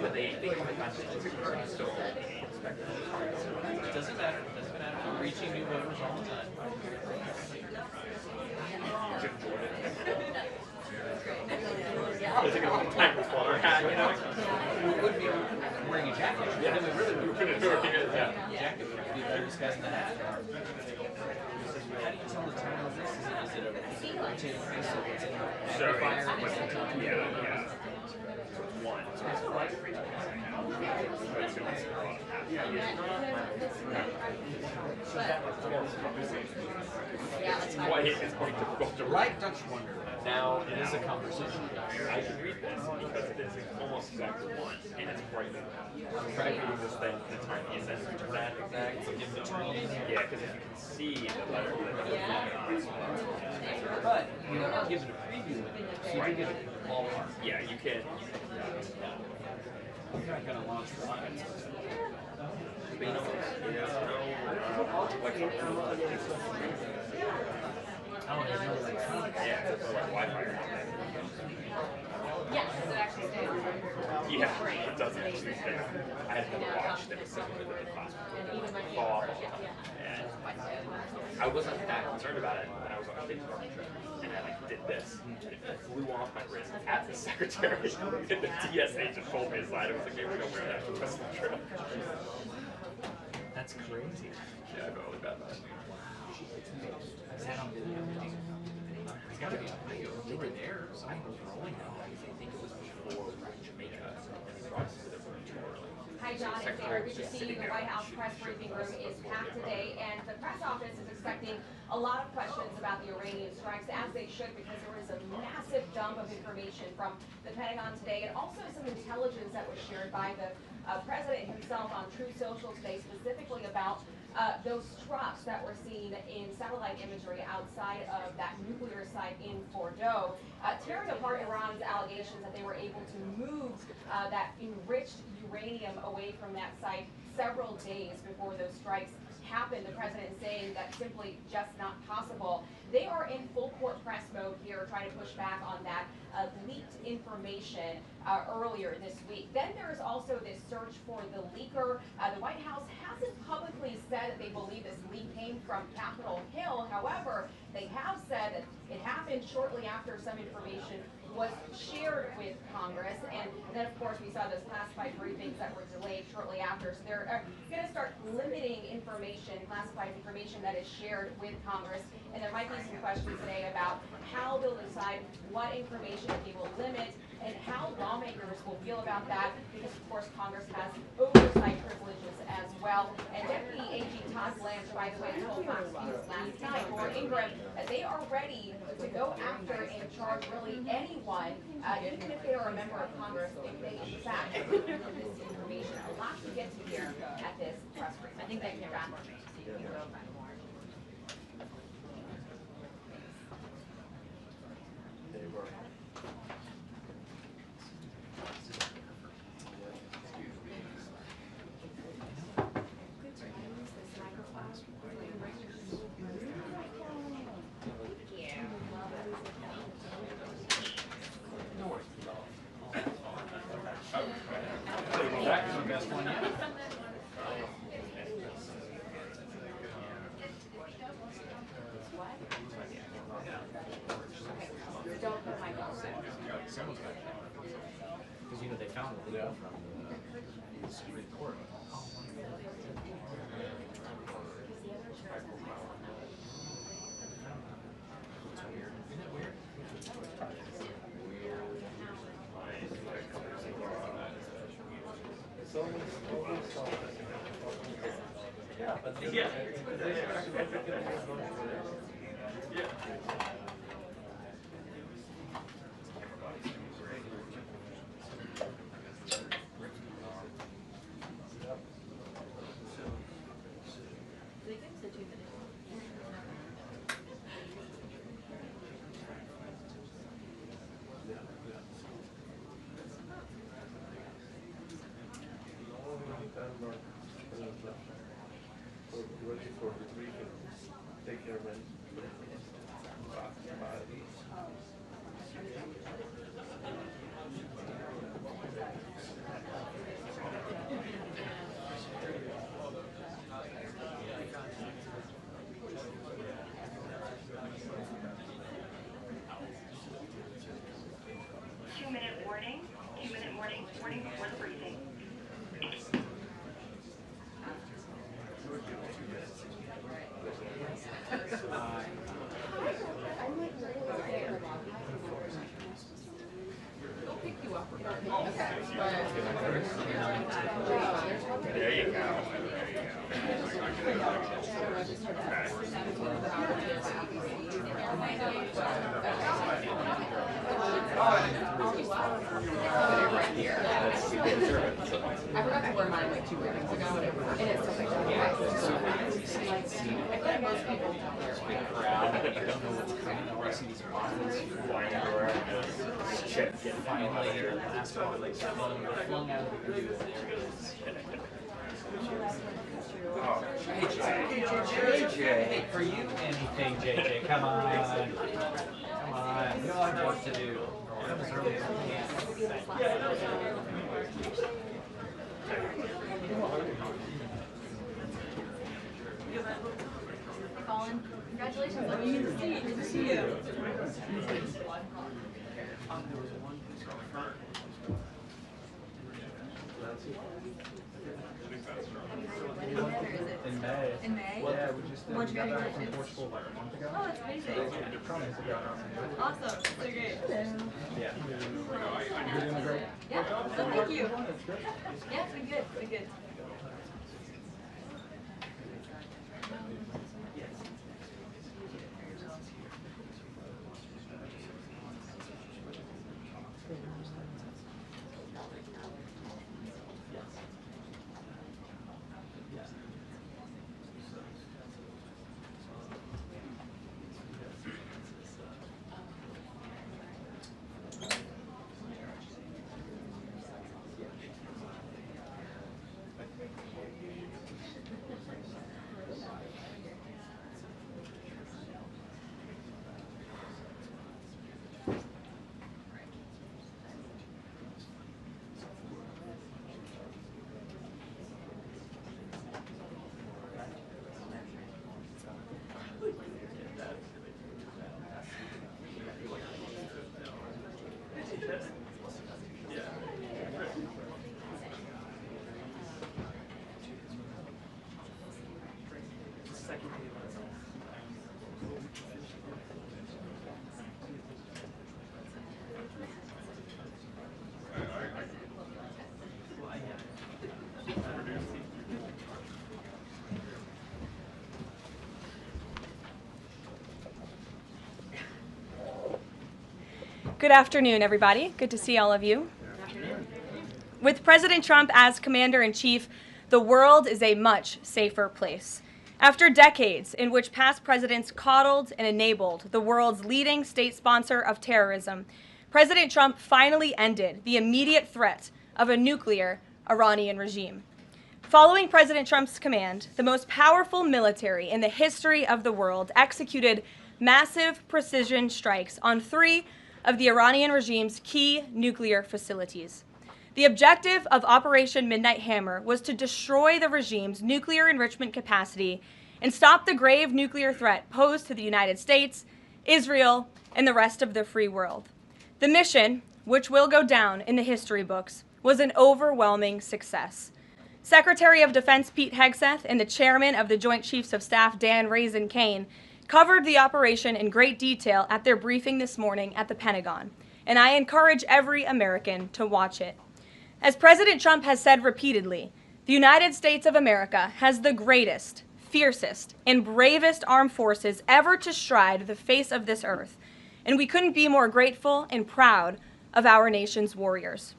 but they come in contact with so it doesn't matter. It doesn't matter. We're reaching new voters all the time. It's taking a long time to swallow her hat, you know? We would be wearing a jacket. Yeah, then we really would be wearing it. Yeah. Jacket would be very disgusting to have. How do you tell the time of this? Is it a rotating face? So it's an amplifier? Yeah. So it's one. So it's right. It's quite difficult to write. Don't you wonder? Now it is a conversation. I can read this because it is almost exactly one, and it's right now. I'm trying to read this thing in the time is that exact. In between. Yeah, because if you can see the letter but you know, given a preview, so you can get a ballpark. Yeah, you can. I'm not going to launch rockets. But you know, yeah, it's like Wi-Fi. Yes, does it actually stay on? Yeah, it doesn't actually stay on. I had another watch that was sitting with the classroom. And I wasn't that concerned about it when I was on a big work trip. And I did this, and it flew off my wrist at the secretary. And the DS agent pulled me aside. I was like, maybe we don't wear that for the rest of the trip. That's crazy. Yeah, I felt really bad about it. Is that on video? It's got to be on video. They were there. Sign was rolling out. I think it was before Jamaica, and they brought us to the room too early. Hi, John. It's Sarah. Good to see you. The White House press briefing room is packed today, and the press office is expecting a lot of questions about the Iranian strikes, as they should, because there was a massive dump of information from the Pentagon today, and also some intelligence that was shared by the president himself on Truth Social today, specifically about those trucks that were seen in satellite imagery outside of that nuclear site in Fordow, tearing apart Iran's allegations that they were able to move that enriched uranium away from that site several days before those strikes happened. The president saying that's simply just not possible. They are in full court press mode here, trying to push back on that leaked information earlier this week. Then there is also this search for the leaker. The White House hasn't publicly said that they believe this leak came from Capitol Hill. However, they have said that it happened shortly after some information was shared with Congress, and then of course we saw those classified briefings that were delayed shortly after. So they're going to start limiting information, classified information that is shared with Congress, and there might be some questions today about how they'll decide what information they will limit and how lawmakers will feel about that, because of course Congress has oversight privileges as well. And Deputy AG Todd Blanche, by the way, told Fox News last night, or Ingram, that they are ready to go after and charge really anyone, even if they are a member of Congress, if they in fact this information. A lot to get to here at this press briefing. I think they can wrap up. Because you know they found the leak from the Supreme Court. It's weird. Isn't it weird? Yeah, but ready for the briefing. Take care, man. Bye. morning before the briefing. There you go. I forgot to wear mine like 2 weekends ago, and it's so big. I feel like most people Crowd, you don't know what's coming. Or I see these bombs Flying everywhere. Shit. finally asphalt like flung out of the window. Oh, JJ, for you, anything, JJ. Come on. Come on. We all have work to do. Come as early as we can. Colin, congratulations. Good to see you. In May. In May? Yeah, we just When'd you got back from graduate? Portugal like a month ago. Oh, that's amazing. Awesome. So great. Yeah. You're doing great. Yeah, so thank you. Yeah, it's been good. It's been good. Good afternoon, everybody. Good to see all of you. With President Trump as Commander-in-Chief, the world is a much safer place. After decades in which past presidents coddled and enabled the world's leading state sponsor of terrorism, President Trump finally ended the immediate threat of a nuclear Iranian regime. Following President Trump's command, the most powerful military in the history of the world executed massive precision strikes on 3 of the Iranian regime's key nuclear facilities. The objective of Operation Midnight Hammer was to destroy the regime's nuclear enrichment capacity and stop the grave nuclear threat posed to the United States, Israel, and the rest of the free world. The mission, which will go down in the history books, was an overwhelming success. Secretary of Defense Pete Hegseth and the chairman of the Joint Chiefs of Staff Dan Raisin Kane covered the operation in great detail at their briefing this morning at the Pentagon, and I encourage every American to watch it. As President Trump has said repeatedly, the United States of America has the greatest, fiercest, and bravest armed forces ever to stride the face of this earth, and we couldn't be more grateful and proud of our nation's warriors.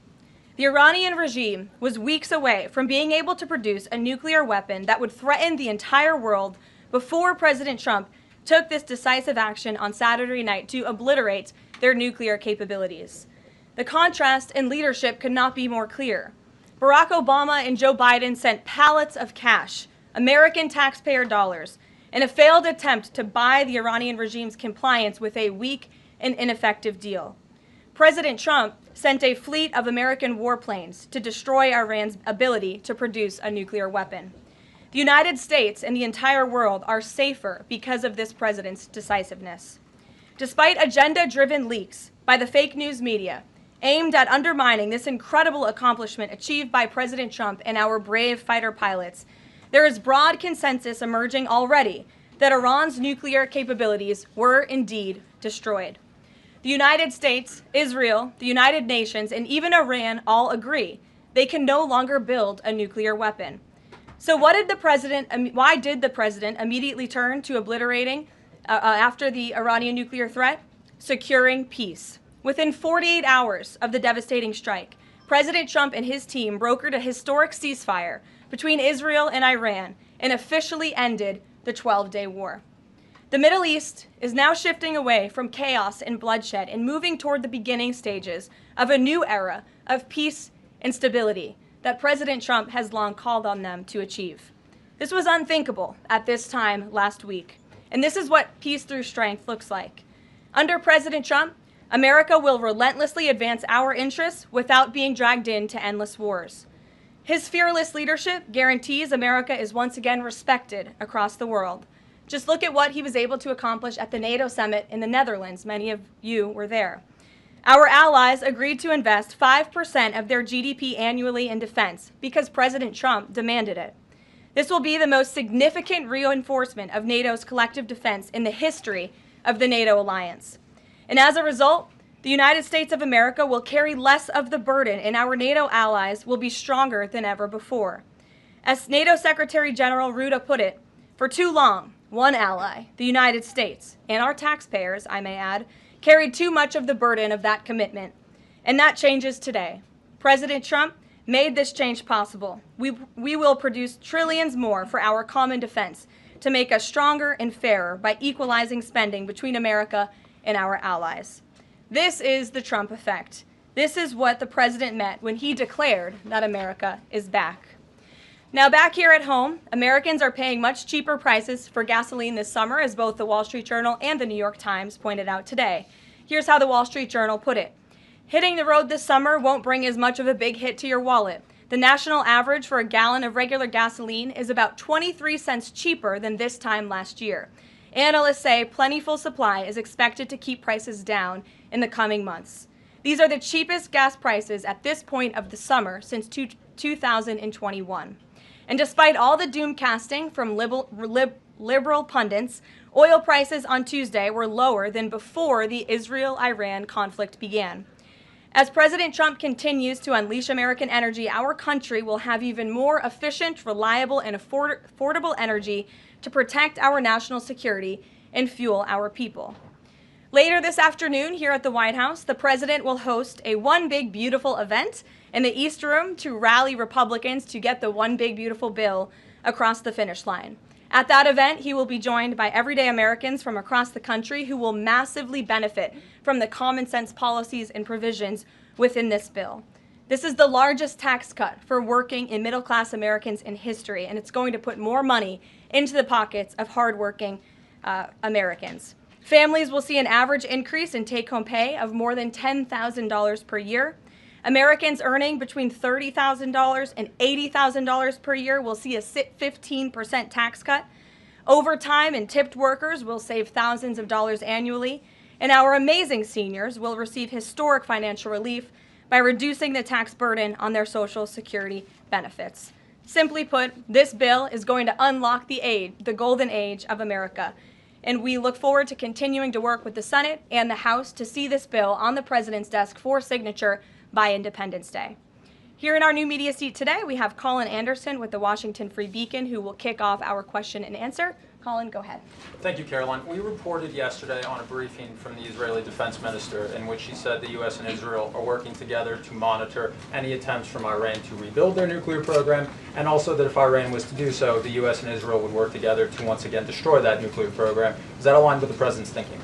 The Iranian regime was weeks away from being able to produce a nuclear weapon that would threaten the entire world before President Trump took this decisive action on Saturday night to obliterate their nuclear capabilities. The contrast in leadership could not be more clear. Barack Obama and Joe Biden sent pallets of cash, American taxpayer dollars, in a failed attempt to buy the Iranian regime's compliance with a weak and ineffective deal. President Trump sent a fleet of American warplanes to destroy Iran's ability to produce a nuclear weapon. The United States and the entire world are safer because of this president's decisiveness. Despite agenda-driven leaks by the fake news media aimed at undermining this incredible accomplishment achieved by President Trump and our brave fighter pilots, there is broad consensus emerging already that Iran's nuclear capabilities were indeed destroyed. The United States, Israel, the United Nations, and even Iran all agree they can no longer build a nuclear weapon. So why did the president immediately turn to obliterating after the Iranian nuclear threat? Securing peace. Within 48 hours of the devastating strike, President Trump and his team brokered a historic ceasefire between Israel and Iran and officially ended the 12-day war. The Middle East is now shifting away from chaos and bloodshed and moving toward the beginning stages of a new era of peace and stability that President Trump has long called on them to achieve. This was unthinkable at this time last week, and this is what peace through strength looks like. Under President Trump, America will relentlessly advance our interests without being dragged into endless wars. His fearless leadership guarantees America is once again respected across the world. Just look at what he was able to accomplish at the NATO summit in the Netherlands. Many of you were there. Our allies agreed to invest 5% of their GDP annually in defense because President Trump demanded it. This will be the most significant reinforcement of NATO's collective defense in the history of the NATO alliance. And as a result, the United States of America will carry less of the burden, and our NATO allies will be stronger than ever before. As NATO Secretary General Rutte put it, for too long, one ally, the United States, and our taxpayers, I may add, carried too much of the burden of that commitment. And that changes today. President Trump made this change possible. We will produce trillions more for our common defense to make us stronger and fairer by equalizing spending between America and our allies. This is the Trump effect. This is what the president meant when he declared that America is back. Now, back here at home, Americans are paying much cheaper prices for gasoline this summer, as both the Wall Street Journal and the New York Times pointed out today. Here's how the Wall Street Journal put it. Hitting the road this summer won't bring as much of a big hit to your wallet. The national average for a gallon of regular gasoline is about 23 cents cheaper than this time last year. Analysts say plentiful supply is expected to keep prices down in the coming months. These are the cheapest gas prices at this point of the summer since 2021. And despite all the doom casting from liberal pundits, oil prices on Tuesday were lower than before the Israel-Iran conflict began. As President Trump continues to unleash American energy, our country will have even more efficient, reliable, and affordable energy to protect our national security and fuel our people. Later this afternoon, here at the White House, the president will host a One Big Beautiful event in the East Room to rally Republicans to get the One Big Beautiful bill across the finish line. At that event, he will be joined by everyday Americans from across the country who will massively benefit from the common sense policies and provisions within this bill. This is the largest tax cut for working and middle-class Americans in history, and it's going to put more money into the pockets of hardworking Americans. Families will see an average increase in take-home pay of more than $10,000 per year. Americans earning between $30,000 and $80,000 per year will see a 15% tax cut. Overtime and tipped workers will save thousands of dollars annually. And our amazing seniors will receive historic financial relief by reducing the tax burden on their Social Security benefits. Simply put, this bill is going to unlock the golden age of America. And we look forward to continuing to work with the Senate and the House to see this bill on the president's desk for signature by Independence Day. Here in our new media seat today, we have Colin Anderson with the Washington Free Beacon, who will kick off our question and answer. Colin, go ahead. Thank you, Karoline. We reported yesterday on a briefing from the Israeli defense minister in which she said the U.S. and Israel are working together to monitor any attempts from Iran to rebuild their nuclear program, and also that if Iran was to do so, the U.S. and Israel would work together to once again destroy that nuclear program. Is that aligned with the president's thinking?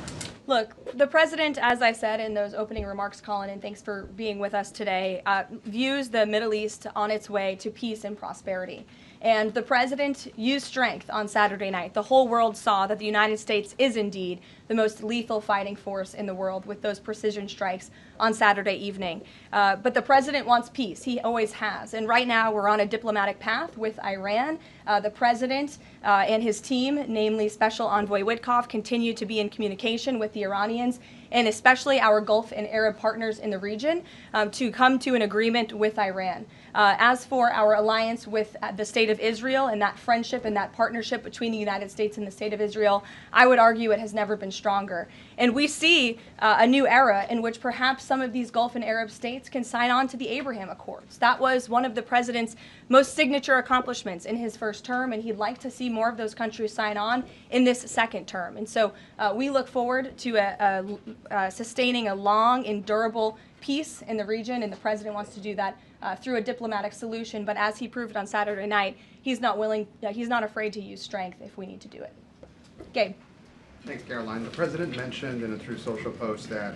Look, the president, as I said in those opening remarks, Colin, and thanks for being with us today, views the Middle East on its way to peace and prosperity. And the president used strength on Saturday night. The whole world saw that the United States is indeed the most lethal fighting force in the world with those precision strikes on Saturday evening. But the president wants peace. He always has. And right now we're on a diplomatic path with Iran. The president and his team, namely Special Envoy Witkoff, continue to be in communication with the Iranians and especially our Gulf and Arab partners in the region, to come to an agreement with Iran. As for our alliance with the State of Israel and that friendship and that partnership between the United States and the State of Israel, I would argue it has never been stronger. And we see a new era in which perhaps some of these Gulf and Arab states can sign on to the Abraham Accords. That was one of the president's most signature accomplishments in his first term, and he'd like to see more of those countries sign on in this second term. And so we look forward to sustaining a long and durable peace in the region, and the president wants to do that through a diplomatic solution. But as he proved on Saturday night, he's not afraid to use strength if we need to do it. Gabe. Thanks, Karoline. The president mentioned in a Truth Social post that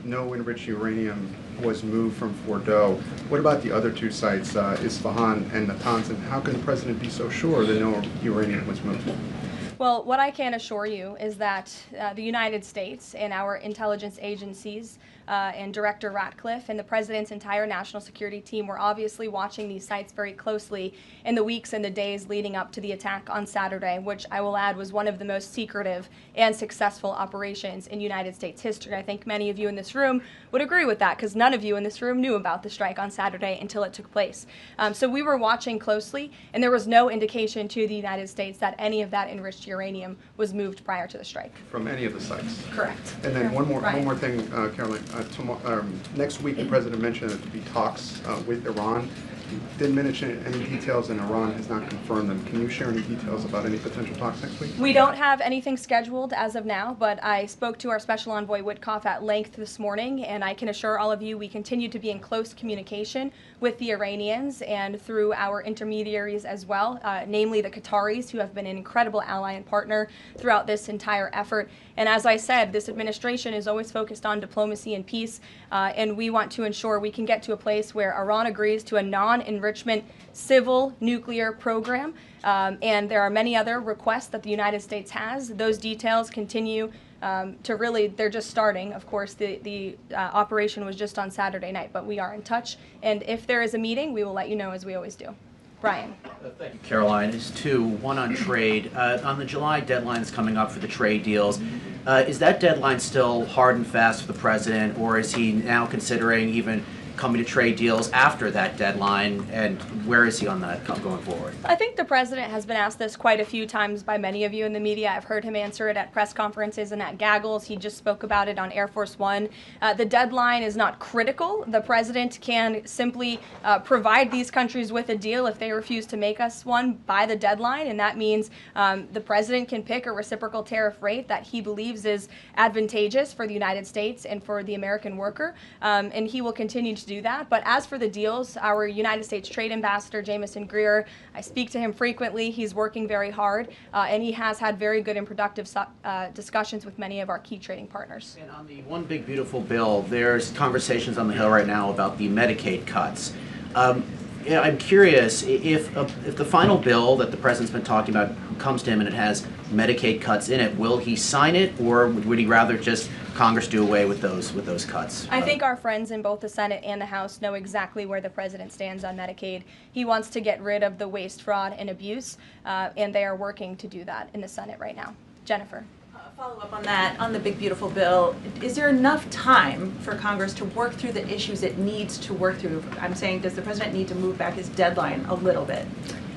no enriched uranium was moved from Fordow. What about the other two sites, Isfahan and Natanz, and how can the president be so sure that no uranium was moved? Well, what I can assure you is that the United States and our intelligence agencies and Director Ratcliffe and the President's entire national security team were obviously watching these sites very closely in the weeks and the days leading up to the attack on Saturday, which I will add was one of the most secretive and successful operations in United States history. I think many of you in this room would agree with that, because none of you in this room knew about the strike on Saturday until it took place. So we were watching closely, and there was no indication to the United States that any of that enriched uranium was moved prior to the strike. From any of the sites? Correct. And then one more thing, Karoline. Next week, the president mentioned that there'd be talks with Iran. Didn't mention any details, and Iran has not confirmed them. Can you share any details about any potential talks next week? We don't have anything scheduled as of now, but I spoke to our Special Envoy Witkoff at length this morning, and I can assure all of you we continue to be in close communication with the Iranians and through our intermediaries as well, namely the Qataris, who have been an incredible ally and partner throughout this entire effort. And as I said, this administration is always focused on diplomacy and peace, and we want to ensure we can get to a place where Iran agrees to a non-enrichment civil nuclear program. And there are many other requests that the United States has. Those details continue to really, they're just starting. Of course, the operation was just on Saturday night, but we are in touch. And if there is a meeting, we will let you know, as we always do. Brian. Thank you, Karoline. There's two. One on trade. On the July deadline that's coming up for the trade deals, is that deadline still hard and fast for the president, or is he now considering even coming to trade deals after that deadline, and where is he on that going forward? I think the president has been asked this quite a few times by many of you in the media. I've heard him answer it at press conferences and at gaggles. He just spoke about it on Air Force One. The deadline is not critical. The president can simply provide these countries with a deal if they refuse to make us one by the deadline, and that means the president can pick a reciprocal tariff rate that he believes is advantageous for the United States and for the American worker, and he will continue to do that. But as for the deals, our United States Trade Ambassador, Jameson Greer, I speak to him frequently. He's working very hard, and he has had very good and productive discussions with many of our key trading partners. And on the One Big Beautiful Bill, there's conversations on the Hill right now about the Medicaid cuts. I'm curious, if the final bill that the president's been talking about comes to him and it has Medicaid cuts in it, will he sign it, or would he rather just Congress do away with those cuts? I think our friends in both the Senate and the House know exactly where the president stands on Medicaid. He wants to get rid of the waste, fraud, and abuse, and they are working to do that in the Senate right now. Jennifer. Follow up on that, on the Big Beautiful Bill, is there enough time for Congress to work through the issues it needs to work through? I'm saying, does the president need to move back his deadline a little bit?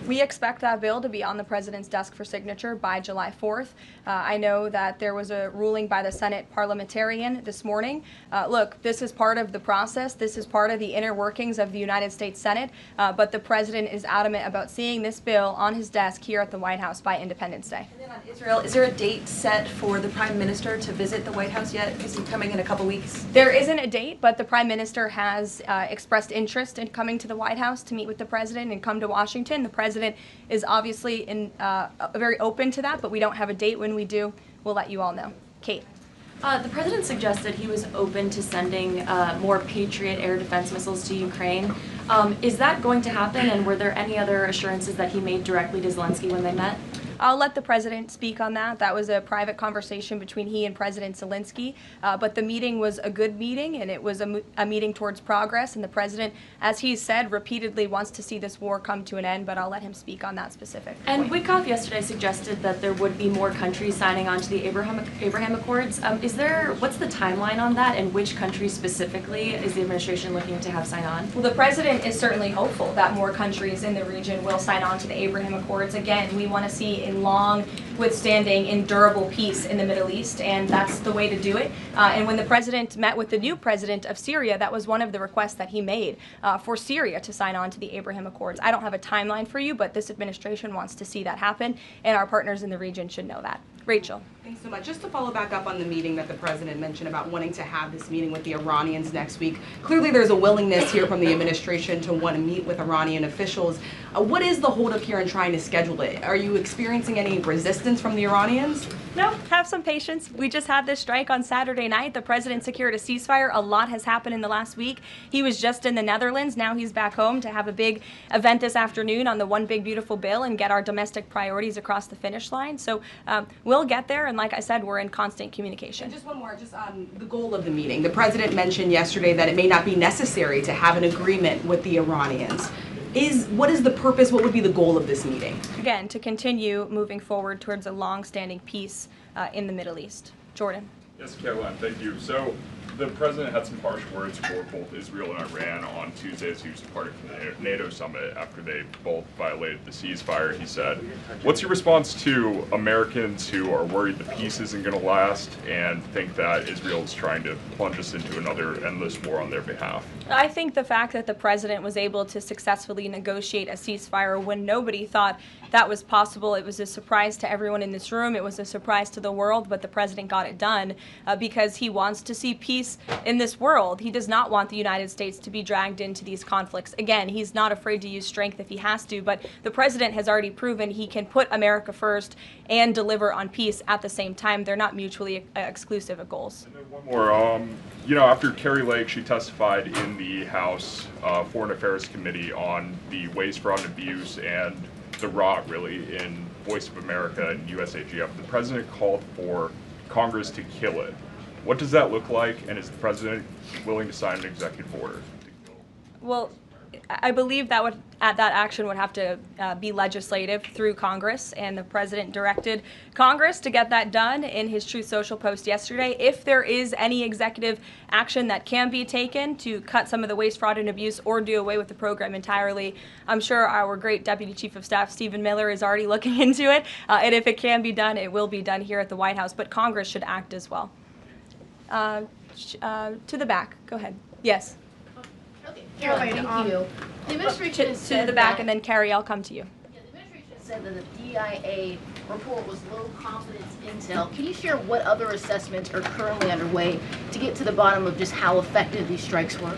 We expect that bill to be on the president's desk for signature by July 4th. I know that there was a ruling by the Senate parliamentarian this morning. Look, this is part of the process. This is part of the inner workings of the United States Senate, but the president is adamant about seeing this bill on his desk here at the White House by Independence Day. And then on Israel, is there a date set for the Prime Minister to visit the White House yet? Is he coming in a couple weeks? There isn't a date, but the Prime Minister has expressed interest in coming to the White House to meet with the president and come to Washington. The president is obviously very open to that, but we don't have a date. When we do, we'll let you all know. Kate. The president suggested he was open to sending more Patriot air defense missiles to Ukraine. Is that going to happen, and were there any other assurances that he made directly to Zelensky when they met? I'll let the president speak on that. That was a private conversation between he and President Zelensky, but the meeting was a good meeting, and it was a meeting towards progress, and the president, as he said, repeatedly wants to see this war come to an end, but I'll let him speak on that specific And point. Witkoff yesterday suggested that there would be more countries signing on to the Abraham Accords. What's the timeline on that, and which countries specifically is the administration looking to have sign on? Well, the president is certainly hopeful that more countries in the region will sign on to the Abraham Accords. Again, we want to see a long, withstanding, endurable peace in the Middle East, and that's the way to do it. And when the president met with the new president of Syria, that was one of the requests that he made for Syria to sign on to the Abraham Accords. I don't have a timeline for you, but this administration wants to see that happen, and our partners in the region should know that. Rachel. Thanks so much. Just to follow back up on the meeting that the president mentioned about wanting to have this meeting with the Iranians next week. Clearly there's a willingness here from the administration to want to meet with Iranian officials. What is the holdup here in trying to schedule it? Are you experiencing any resistance from the Iranians? No, have some patience. We just had this strike on Saturday night. The president secured a ceasefire. A lot has happened in the last week. He was just in the Netherlands. Now he's back home to have a big event this afternoon on the One Big Beautiful Bill and get our domestic priorities across the finish line. So we'll get there, and like I said, we're in constant communication. And just one more, the goal of the meeting. The president mentioned yesterday that it may not be necessary to have an agreement with the Iranians. What is the purpose, what would be the goal of this meeting? Again, to continue moving forward towards a long-standing peace in the Middle East. Jordan. Yes, Karoline, thank you. So the president had some harsh words for both Israel and Iran on Tuesday as he was departing from the NATO summit after they both violated the ceasefire. He said, what's your response to Americans who are worried the peace isn't going to last and think that Israel is trying to plunge us into another endless war on their behalf? I think the fact that the president was able to successfully negotiate a ceasefire when nobody thought that was possible, it was a surprise to everyone in this room, it was a surprise to the world, but the president got it done because he wants to see peace in this world. He does not want the United States to be dragged into these conflicts. Again, he's not afraid to use strength if he has to, but the president has already proven he can put America first and deliver on peace at the same time. They're not mutually exclusive goals. And then one more, after Carrie Lake, she testified in the House Foreign Affairs Committee on the waste, fraud, and abuse and the rot, really, in Voice of America and USAGF. The president called for Congress to kill it. What does that look like, and is the president willing to sign an executive order? Well, I believe that action would have to be legislative through Congress, and the president directed Congress to get that done in his Truth Social post yesterday. If there is any executive action that can be taken to cut some of the waste, fraud, and abuse or do away with the program entirely, I'm sure our great Deputy Chief of Staff, Stephen Miller, is already looking into it, and if it can be done, it will be done here at the White House, but Congress should act as well. To the back, go ahead. Yes. Okay, Karoline, thank you. The administration has said to the back, and then Carrie, I'll come to you. Yeah, the administration said that the DIA report was low confidence intel. Can you share what other assessments are currently underway to get to the bottom of just how effective these strikes were?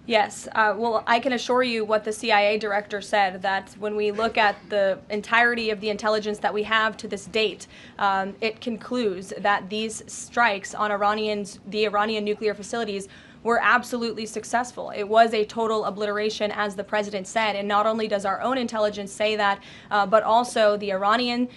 Yes, well, I can assure you what the CIA director said, that when we look at the entirety of the intelligence that we have to this date, it concludes that these strikes on the Iranian nuclear facilities were absolutely successful. It was a total obliteration, as the president said, and not only does our own intelligence say that, but also the Iranian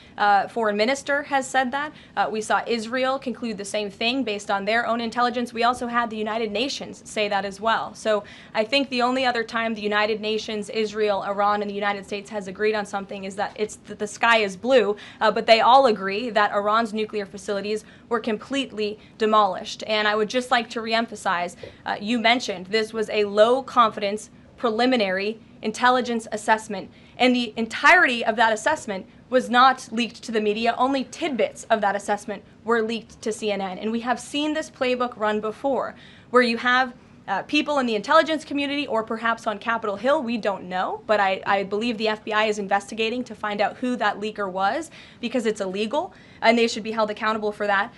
foreign minister has said that. We saw Israel conclude the same thing based on their own intelligence. We also had the United Nations say that as well. So I think the only other time the United Nations, Israel, Iran, and the United States has agreed on something is that the sky is blue, but they all agree that Iran's nuclear facilities were completely demolished. And I would just like to reemphasize, you mentioned this was a low confidence preliminary intelligence assessment, and the entirety of that assessment was not leaked to the media. Only tidbits of that assessment were leaked to CNN, and we have seen this playbook run before, where you have people in the intelligence community, or perhaps on Capitol Hill, we don't know, but I believe the FBI is investigating to find out who that leaker was, because it's illegal, and they should be held accountable for that,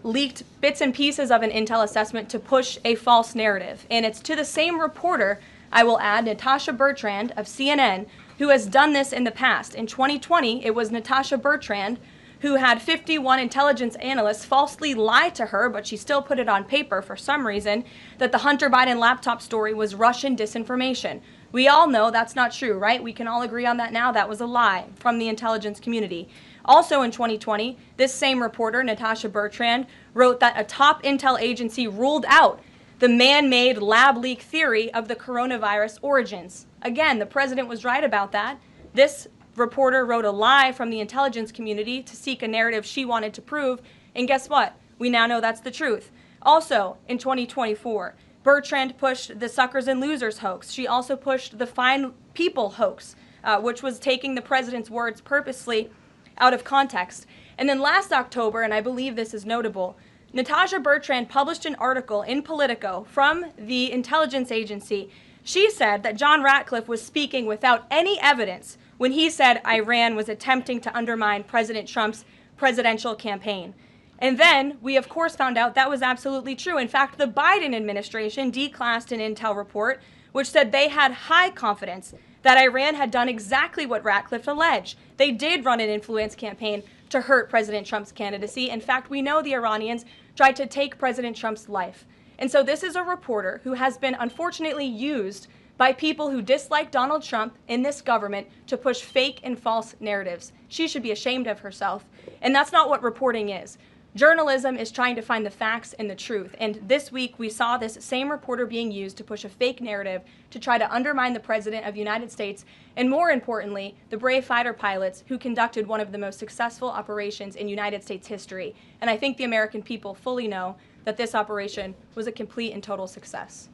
leaked bits and pieces of an intel assessment to push a false narrative. And it's to the same reporter, I will add, Natasha Bertrand of CNN, who has done this in the past. In 2020, it was Natasha Bertrand who had 51 intelligence analysts falsely lie to her, but she still put it on paper for some reason, that the Hunter Biden laptop story was Russian disinformation. We all know that's not true, right? We can all agree on that now. That was a lie from the intelligence community. Also in 2020, this same reporter, Natasha Bertrand, wrote that a top intel agency ruled out the man-made lab leak theory of the coronavirus origins. Again, the president was right about that. This reporter wrote a lie from the intelligence community to seek a narrative she wanted to prove, and guess what? We now know that's the truth. Also, in 2024, Bertrand pushed the suckers and losers hoax. She also pushed the fine people hoax, which was taking the president's words purposely out of context. And then last October, and I believe this is notable, Natasha Bertrand published an article in Politico from the intelligence agency. She said that John Ratcliffe was speaking without any evidence when he said Iran was attempting to undermine President Trump's presidential campaign. And then we, of course, found out that was absolutely true. In fact, the Biden administration declassed an intel report which said they had high confidence that Iran had done exactly what Ratcliffe alleged. They did run an influence campaign to hurt President Trump's candidacy. In fact, we know the Iranians tried to take President Trump's life. And so this is a reporter who has been unfortunately used by people who dislike Donald Trump in this government to push fake and false narratives. She should be ashamed of herself. And that's not what reporting is. Journalism is trying to find the facts and the truth. And this week we saw this same reporter being used to push a fake narrative to try to undermine the President of the United States, and more importantly, the brave fighter pilots who conducted one of the most successful operations in United States history. And I think the American people fully know that this operation was a complete and total success.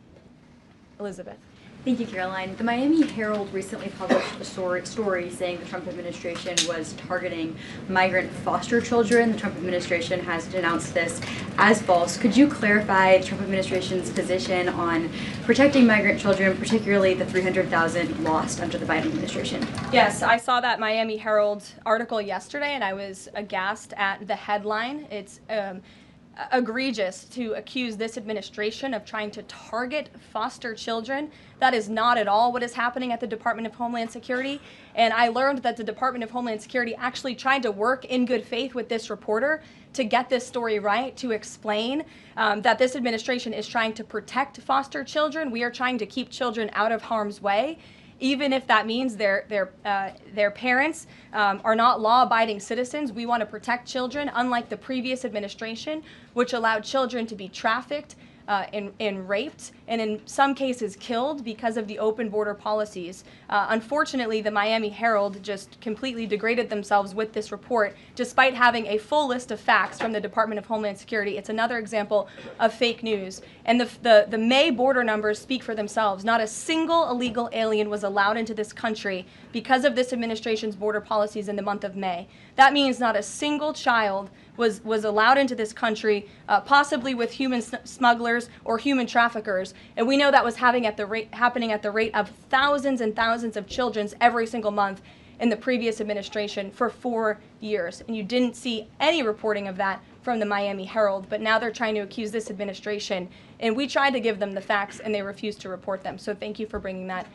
Elizabeth. Thank you, Karoline. The Miami Herald recently published a story saying the Trump administration was targeting migrant foster children. The Trump administration has denounced this as false. Could you clarify the Trump administration's position on protecting migrant children, particularly the 300,000 lost under the Biden administration? Yes, I saw that Miami Herald article yesterday, and I was aghast at the headline. It's egregious to accuse this administration of trying to target foster children. That is not at all what is happening at the Department of Homeland Security. And I learned that the Department of Homeland Security actually tried to work in good faith with this reporter to get this story right, to explain that this administration is trying to protect foster children. We are trying to keep children out of harm's way, even if that means their parents are not law-abiding citizens. We want to protect children, unlike the previous administration, which allowed children to be trafficked and raped, and in some cases killed because of the open border policies. Unfortunately, the Miami Herald just completely degraded themselves with this report, despite having a full list of facts from the Department of Homeland Security. It's another example of fake news. And the May border numbers speak for themselves. Not a single illegal alien was allowed into this country because of this administration's border policies in the month of May. That means not a single child was allowed into this country, possibly with human smugglers or human traffickers. And we know that was happening at the rate of thousands and thousands of children every single month in the previous administration for 4 years. And you didn't see any reporting of that from the Miami Herald, but now they're trying to accuse this administration. And we tried to give them the facts, and they refused to report them. So thank you for bringing that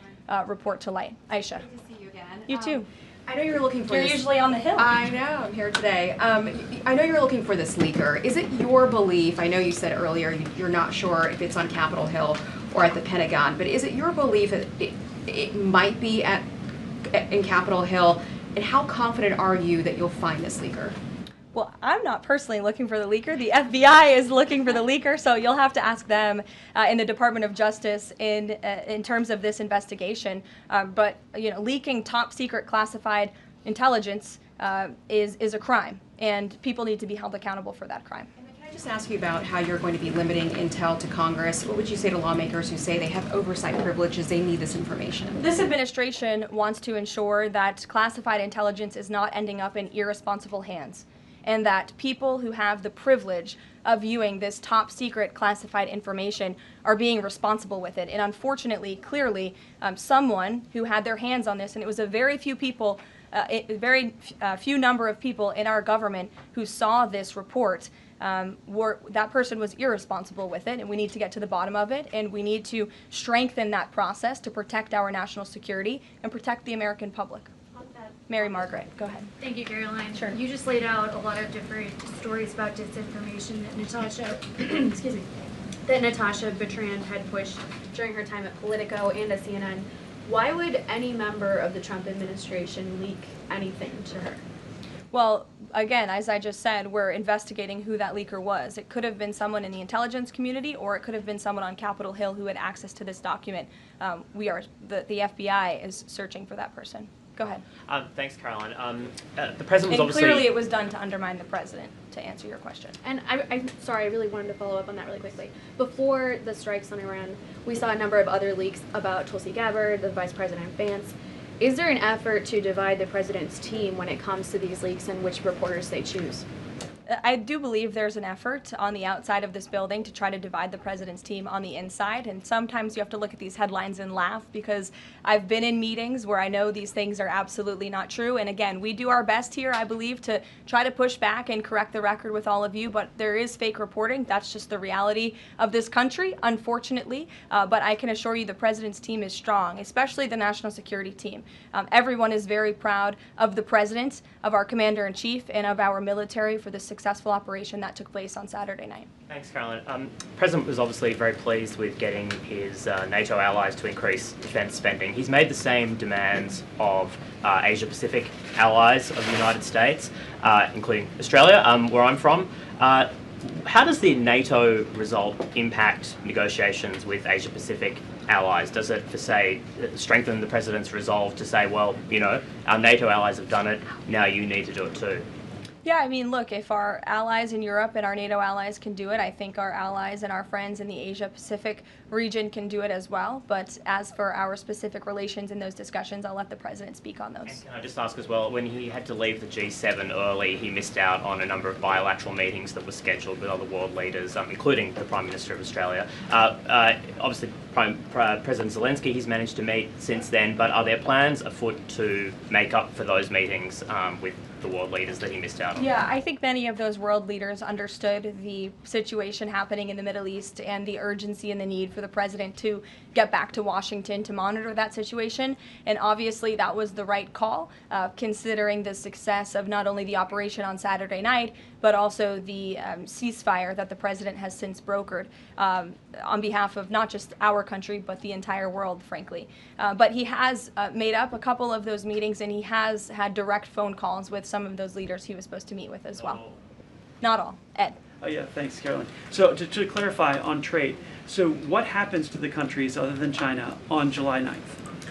report to light. Aisha. Good to see you again. You too. I know you're looking for You're this. usually on the Hill. I know, I'm here today. I know you're looking for this leaker. Is it your belief, I know you said earlier you're not sure if it's on Capitol Hill or at the Pentagon, but is it your belief that it might be in Capitol Hill, and how confident are you that you'll find this leaker? Well, I'm not personally looking for the leaker. The FBI is looking for the leaker, so you'll have to ask them in the Department of Justice in terms of this investigation. But you know, leaking top secret classified intelligence is a crime, and people need to be held accountable for that crime. And then can I just ask you about how you're going to be limiting intel to Congress? What would you say to lawmakers who say they have oversight privileges, they need this information? This administration wants to ensure that classified intelligence is not ending up in irresponsible hands, and that people who have the privilege of viewing this top secret classified information are being responsible with it. And unfortunately, clearly, someone who had their hands on this, and it was a very few people, few number of people in our government who saw this report, that person was irresponsible with it, and we need to get to the bottom of it, and we need to strengthen that process to protect our national security and protect the American public. Mary Margaret, go ahead. Thank you, Karoline. Sure. You just laid out a lot of different stories about disinformation that Natasha, excuse me, that Natasha Bertrand had pushed during her time at Politico and at CNN. Why would any member of the Trump administration leak anything to her? Well, again, as I just said, we're investigating who that leaker was. It could have been someone in the intelligence community, or it could have been someone on Capitol Hill who had access to this document. The FBI is searching for that person. Go ahead. Thanks, Karoline. The president was And obviously... clearly it was done to undermine the president, to answer your question. And I'm sorry, I really wanted to follow up on that really quickly. Before the strikes on Iran, we saw a number of other leaks about Tulsi Gabbard, the Vice President Vance. Is there an effort to divide the president's team when it comes to these leaks and which reporters they choose? I do believe there's an effort on the outside of this building to try to divide the president's team on the inside, and sometimes you have to look at these headlines and laugh, because I've been in meetings where I know these things are absolutely not true, and again, we do our best here, I believe, to try to push back and correct the record with all of you, but there is fake reporting. That's just the reality of this country, unfortunately, but I can assure you the president's team is strong, especially the national security team. Everyone is very proud of the president, of our commander-in-chief, and of our military for the successful operation that took place on Saturday night. Thanks, Karoline. The President was obviously very pleased with getting his NATO allies to increase defence spending. He's made the same demands of Asia-Pacific allies of the United States, including Australia, where I'm from. How does the NATO result impact negotiations with Asia-Pacific allies? Does it, for say, strengthen the President's resolve to say, well, you know, our NATO allies have done it, now you need to do it too? Yeah, I mean, look, if our allies in Europe and our NATO allies can do it, I think our allies and our friends in the Asia-Pacific region can do it as well. But as for our specific relations in those discussions, I'll let the president speak on those. And can I just ask as well, when he had to leave the G7 early, he missed out on a number of bilateral meetings that were scheduled with other world leaders, including the Prime Minister of Australia. Obviously, President Zelensky, he's managed to meet since then, but are there plans afoot to make up for those meetings with the world leaders that he missed out on? Yeah, I think many of those world leaders understood the situation happening in the Middle East and the urgency and the need for the president to get back to Washington to monitor that situation. And obviously that was the right call, considering the success of not only the operation on Saturday night, but also the ceasefire that the president has since brokered on behalf of not just our country, but the entire world, frankly. But he has made up a couple of those meetings, and he has had direct phone calls with some of those leaders he was supposed to meet with as well. Not all. Ed. Oh yeah, thanks, Karoline. So to clarify on trade, so what happens to the countries other than China on July 9th?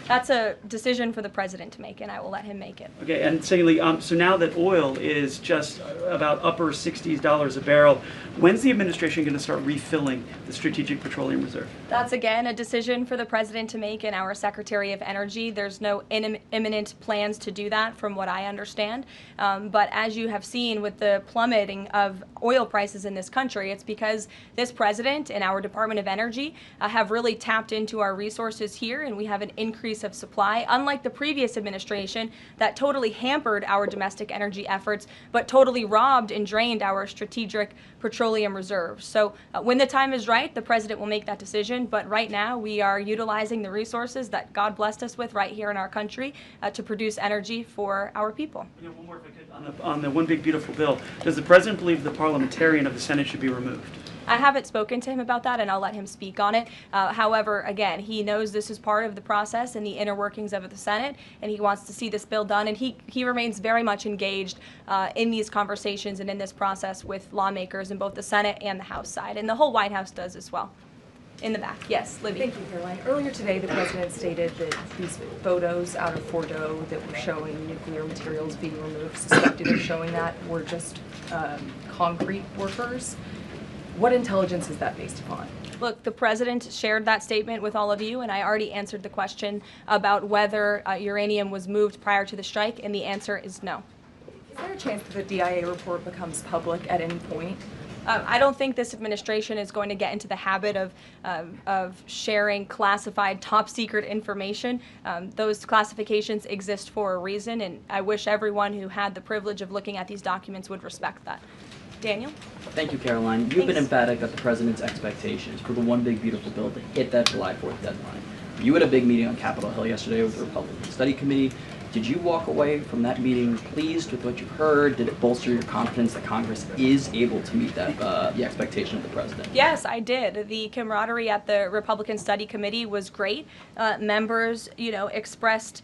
That's a decision for the president to make, and I will let him make it. Okay, and secondly, so now that oil is just about upper $60s a barrel, when's the administration going to start refilling the Strategic Petroleum Reserve? That's, again, a decision for the president to make and our Secretary of Energy. There's no imminent plans to do that, from what I understand. But as you have seen with the plummeting of oil prices in this country, it's because this president and our Department of Energy have really tapped into our resources here, and we have an increase of supply, unlike the previous administration that totally hampered our domestic energy efforts, but totally robbed and drained our strategic petroleum reserves. So when the time is right, the president will make that decision, but right now we are utilizing the resources that God blessed us with right here in our country to produce energy for our people. Yeah, one more if I could, on the One Big Beautiful Bill, does the president believe the parliamentarian of the Senate should be removed? I haven't spoken to him about that, and I'll let him speak on it. However, again, he knows this is part of the process and the inner workings of the Senate, and he wants to see this bill done, and he remains very much engaged in these conversations and in this process with lawmakers in both the Senate and the House side, and the whole White House does as well. In the back. Yes, Libby. Thank you, Karoline. Earlier today, the president stated that these photos out of Fordo that were showing nuclear materials being removed, suspected of showing that, were just concrete workers. What intelligence is that based upon? Look, the president shared that statement with all of you, and I already answered the question about whether uranium was moved prior to the strike, and the answer is no. Is there a chance that the DIA report becomes public at any point? I don't think this administration is going to get into the habit of sharing classified, top-secret information. Those classifications exist for a reason, and I wish everyone who had the privilege of looking at these documents would respect that. Daniel? Thank you, Karoline. You've been emphatic that the president's expectations for the One Big Beautiful Bill to hit that July 4th deadline. You had a big meeting on Capitol Hill yesterday with the Republican Study Committee. Did you walk away from that meeting pleased with what you heard? Did it bolster your confidence that Congress is able to meet that the expectation of the president? Yes, I did. The camaraderie at the Republican Study Committee was great. Members, expressed,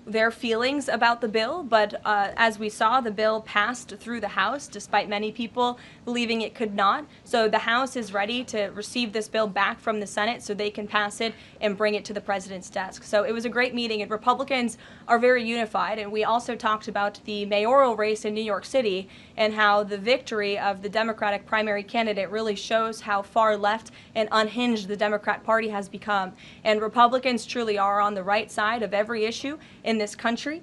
their feelings about the bill, but as we saw, the bill passed through the House, despite many people believing it could not. So the House is ready to receive this bill back from the Senate so they can pass it and bring it to the president's desk. So it was a great meeting, and Republicans are very unified. And we also talked about the mayoral race in New York City and how the victory of the Democratic primary candidate really shows how far left and unhinged the Democrat Party has become. And Republicans truly are on the right side of every issue in this country.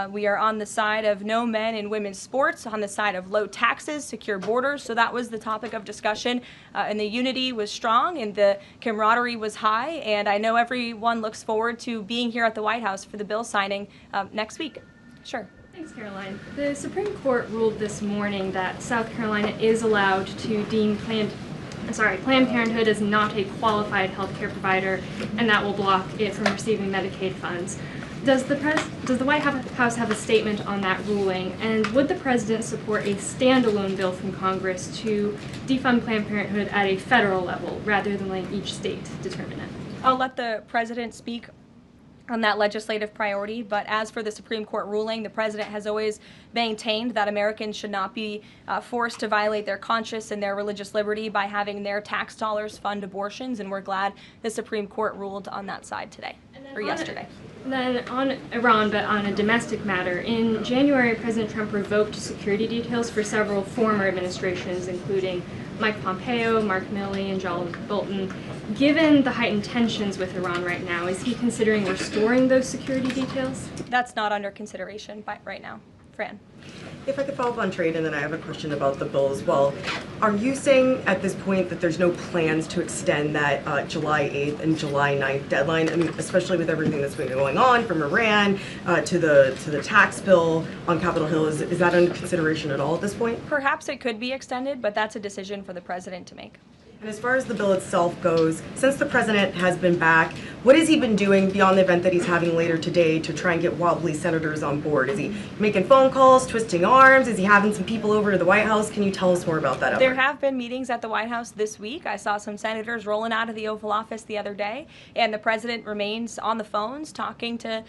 We are on the side of no men and women's sports, on the side of low taxes, secure borders. So that was the topic of discussion. And the unity was strong and the camaraderie was high. And I know everyone looks forward to being here at the White House for the bill signing next week. Sure. Thanks, Caroline. The Supreme Court ruled this morning that South Carolina is allowed to deem Planned Parenthood is not a qualified healthcare provider, and that will block it from receiving Medicaid funds. Does the White House have a statement on that ruling, and would the president support a standalone bill from Congress to defund Planned Parenthood at a federal level rather than letting each state determine it? I'll let the president speak on that legislative priority, but as for the Supreme Court ruling, the president has always maintained that Americans should not be forced to violate their conscience and their religious liberty by having their tax dollars fund abortions, and we're glad the Supreme Court ruled on that side today, or yesterday. Then on Iran, but on a domestic matter, in January, President Trump revoked security details for several former administrations, including Mike Pompeo, Mark Milley, and John Bolton. Given the heightened tensions with Iran right now, is he considering restoring those security details? That's not under consideration right now. Fran. If I could follow up on trade, and then I have a question about the bill as well. Are you saying at this point that there's no plans to extend that July 8th and July 9th deadline? I mean, especially with everything that's been going on from Iran to the tax bill on Capitol Hill, is that under consideration at all at this point? Perhaps it could be extended, but that's a decision for the president to make. And as far as the bill itself goes, since the president has been back, what has he been doing beyond the event that he's having later today to try and get wobbly senators on board? Is he making phone calls, twisting arms? Is he having some people over to the White House? Can you tell us more about that effort? There have been meetings at the White House this week. I saw some senators rolling out of the Oval Office the other day, and the president remains on the phones talking to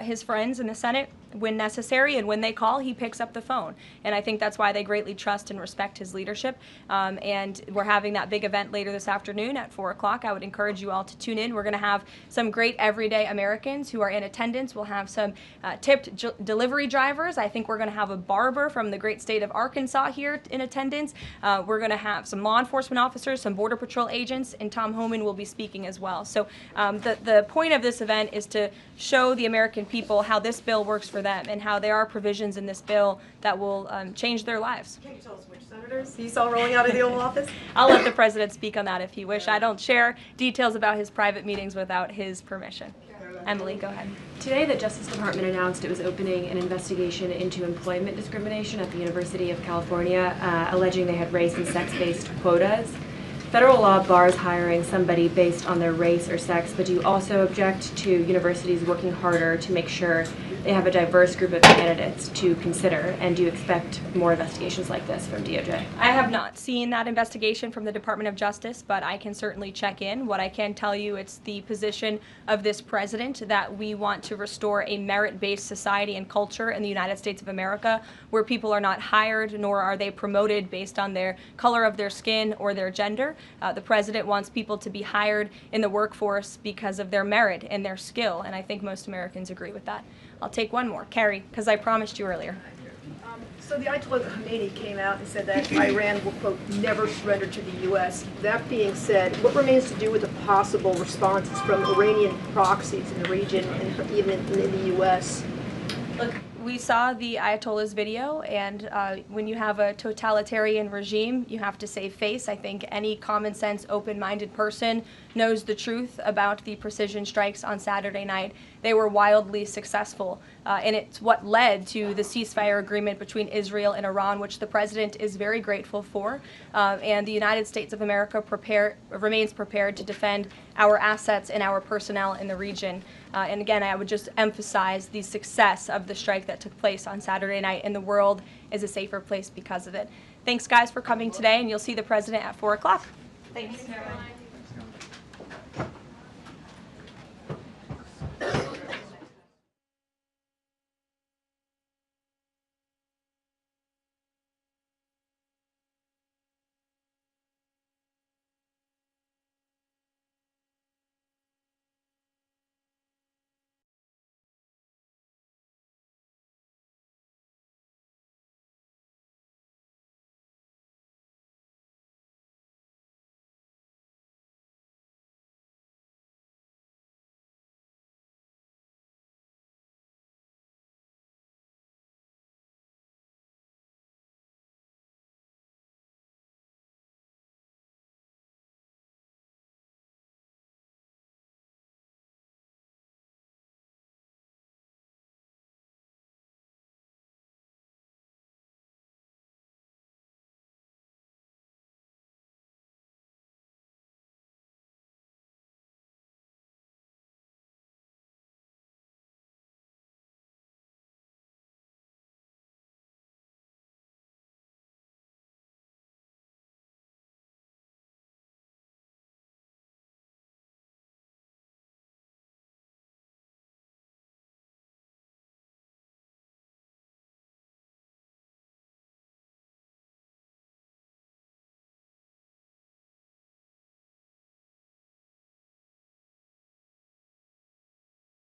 his friends in the Senate when necessary, and when they call, he picks up the phone. And I think that's why they greatly trust and respect his leadership. And we're having that big event later this afternoon at 4 o'clock. I would encourage you all to tune in. We're going to have some great everyday Americans who are in attendance. We'll have some tipped delivery drivers. I think we're going to have a barber from the great state of Arkansas here in attendance. We're going to have some law enforcement officers, some Border Patrol agents, and Tom Homan will be speaking as well. So the point of this event is to show the American people how this bill works for them and how there are provisions in this bill that will change their lives. Can you tell us which senators you saw rolling out of the Oval Office? I'll let the president speak on that if he wishes. I don't share details about his private meetings without his permission. Emily, go ahead. Today, the Justice Department announced it was opening an investigation into employment discrimination at the University of California, alleging they had race and sex-based quotas. Federal law bars hiring somebody based on their race or sex, but do you also object to universities working harder to make sure they have a diverse group of candidates to consider, and do you expect more investigations like this from DOJ? I have not seen that investigation from the Department of Justice, but I can certainly check in. What I can tell you, it's the position of this president that we want to restore a merit-based society and culture in the United States of America where people are not hired nor are they promoted based on their color of their skin or their gender. The president wants people to be hired in the workforce because of their merit and their skill, and I think most Americans agree with that. I'll take one more. Carrie, because I promised you earlier. So the Ayatollah Khomeini came out and said that Iran will, quote, never surrender to the U.S. That being said, what remains to do with the possible responses from Iranian proxies in the region and even in the U.S.? Look, we saw the Ayatollah's video, and when you have a totalitarian regime, you have to save face. I think any common sense, open-minded person knows the truth about the precision strikes on Saturday night. They were wildly successful, and it's what led to the ceasefire agreement between Israel and Iran, which the president is very grateful for, and the United States of America remains prepared to defend our assets and our personnel in the region. And again, I would just emphasize the success of the strike that took place on Saturday night, and the world is a safer place because of it. Thanks, guys, for coming today, and you'll see the president at 4 o'clock. Thanks.